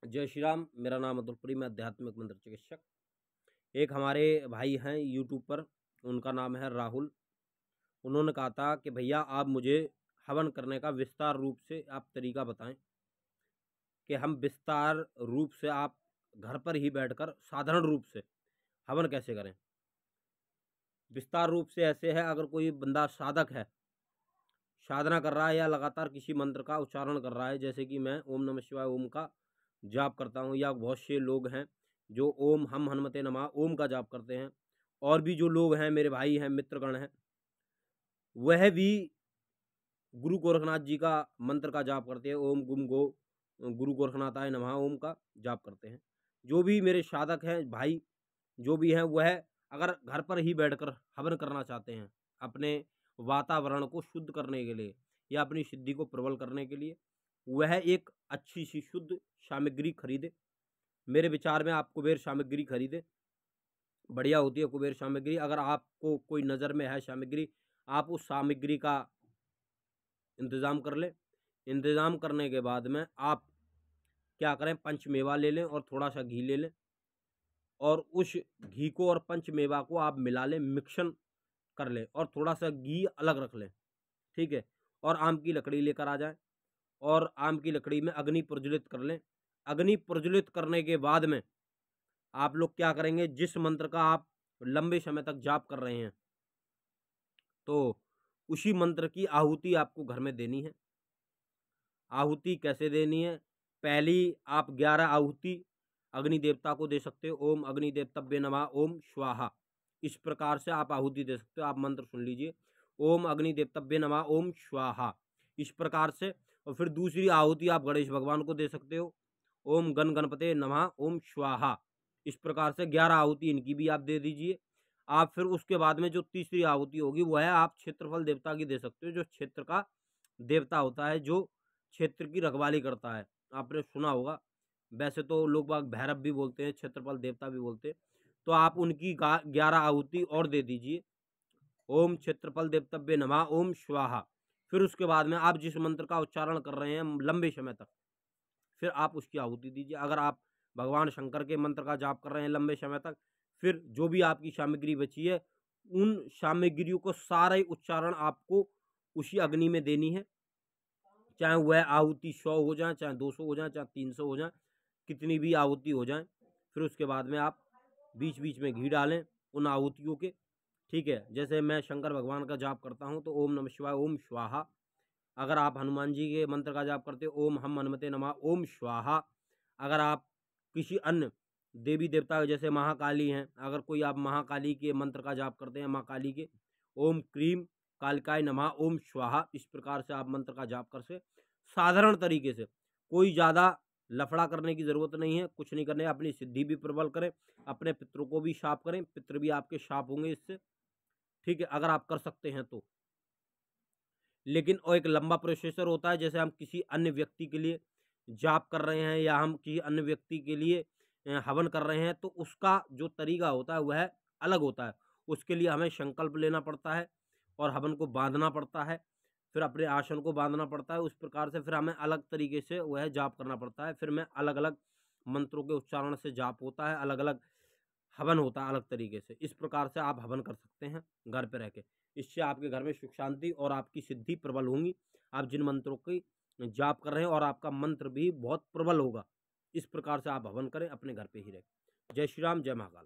जय श्री राम। मेरा नाम अतुलपुरी, मैं आध्यात्मिक मंत्र चिकित्सक। एक हमारे भाई हैं यूट्यूब पर, उनका नाम है राहुल। उन्होंने कहा था कि भैया आप मुझे हवन करने का विस्तार रूप से आप तरीका बताएं कि हम विस्तार रूप से आप घर पर ही बैठकर साधारण रूप से हवन कैसे करें। विस्तार रूप से ऐसे है, अगर कोई बंदा साधक है, साधना कर रहा है या लगातार किसी मंत्र का उच्चारण कर रहा है, जैसे कि मैं ओम नमः शिवाय ओम का जाप करता हूँ, या बहुत से लोग हैं जो ओम हम हनुमते नमः ओम का जाप करते हैं, और भी जो लोग हैं मेरे भाई हैं, मित्रगण हैं, वह भी गुरु गोरखनाथ जी का मंत्र का जाप करते हैं, ओम गुम गो गुरु गोरखनाथाय नमः ओम का जाप करते हैं। जो भी मेरे साधक हैं भाई, जो भी हैं, वह अगर घर पर ही बैठकर हवन करना चाहते हैं अपने वातावरण को शुद्ध करने के लिए या अपनी सिद्धि को प्रबल करने के लिए, वह एक अच्छी सी शुद्ध सामग्री खरीदे। मेरे विचार में आप कुबेर सामग्री खरीदे, बढ़िया होती है कुबेर सामग्री। अगर आपको कोई नज़र में है सामग्री, आप उस सामग्री का इंतज़ाम कर लें। इंतज़ाम करने के बाद में आप क्या करें, पंचमेवा ले लें और थोड़ा सा घी ले लें, और उस घी को और पंचमेवा को आप मिला लें, मिक्सन कर लें, और थोड़ा सा घी अलग रख लें, ठीक है। और आम की लकड़ी लेकर आ जाएं, और आम की लकड़ी में अग्नि प्रज्वलित कर लें। अग्नि प्रज्वलित करने के बाद में आप लोग क्या करेंगे, जिस मंत्र का आप लंबे समय तक जाप कर रहे हैं, तो उसी मंत्र की आहुति आपको घर में देनी है। आहुति कैसे देनी है, पहली आप 11 आहुति अग्नि देवता को दे सकते हो। ओम अग्नि देवतव्य नमः ओम स्वाहा, इस प्रकार से आप आहुति दे सकते हो। आप मंत्र सुन लीजिए, ओम अग्नि देवतव्य नमः ओम स्वाहा, इस प्रकार से। और फिर दूसरी आहुति आप गणेश भगवान को दे सकते हो, ओम गण गणपते नमः ओम स्वाहा, इस प्रकार से 11 आहुति इनकी भी आप दे दीजिए। आप फिर उसके बाद में जो तीसरी आहुति होगी वह है आप क्षेत्रफल देवता की दे सकते हो, जो क्षेत्र का देवता होता है, जो क्षेत्र की रखवाली करता है। आपने सुना होगा, वैसे तो लोग बाग भैरव भी बोलते हैं, क्षेत्रपाल देवता भी बोलते हैं, तो आप उनकी 11 आहुति और दे दीजिए। ओम क्षेत्रपाल देवतव्य नमः ओम स्वाहा। फिर उसके बाद में आप जिस मंत्र का उच्चारण कर रहे हैं लंबे समय तक, फिर आप उसकी आहुति दीजिए। अगर आप भगवान शंकर के मंत्र का जाप कर रहे हैं लंबे समय तक, फिर जो भी आपकी सामग्री बची है, उन सामग्रियों को सारे उच्चारण आपको उसी अग्नि में देनी है। चाहे वह आहुति 100 हो जाए, चाहे 200 हो जाए, चाहे 300 हो जाए, कितनी भी आहुति हो जाए। फिर उसके बाद में आप बीच बीच में घी डालें उन आहुतियों के, ठीक है। जैसे मैं शंकर भगवान का जाप करता हूँ तो ओम नमः शिवाय ओम स्वाहा। अगर आप हनुमान जी के मंत्र का जाप करते हो, ओम हम हनुमते नमः ओम स्वाहा। अगर आप किसी अन्य देवी देवता जैसे महाकाली हैं, अगर कोई आप महाकाली के मंत्र का जाप करते हैं, माँ काली के, ओम क्रीम कालिकाय नमः ओम स्वाहा, इस प्रकार से आप मंत्र का जाप कर से साधारण तरीके से, कोई ज़्यादा लफड़ा करने की ज़रूरत नहीं है, कुछ नहीं करने। अपनी सिद्धि भी प्रबल करें, अपने पितरों को भी साफ करें, पितर भी आपके साफ होंगे इससे, ठीक है, अगर आप कर सकते हैं तो। लेकिन और एक लंबा प्रोसेसर होता है, जैसे हम किसी अन्य व्यक्ति के लिए जाप कर रहे हैं या हम किसी अन्य व्यक्ति के लिए हवन कर रहे हैं, तो उसका जो तरीका होता है वह अलग होता है। उसके लिए हमें संकल्प लेना पड़ता है और हवन को बांधना पड़ता है, फिर अपने आसन को बांधना पड़ता है। उस प्रकार से फिर हमें अलग तरीके से वह जाप करना पड़ता है। फिर में अलग अलग मंत्रों के उच्चारण से जाप होता है, अलग अलग हवन होता है अलग तरीके से। इस प्रकार से आप हवन कर सकते हैं घर पे रह के। इससे आपके घर में सुख शांति और आपकी सिद्धि प्रबल होंगी। आप जिन मंत्रों की जाप कर रहे हैं, और आपका मंत्र भी बहुत प्रबल होगा। इस प्रकार से आप हवन करें अपने घर पे ही रह। जय श्री राम, जय महाकाल।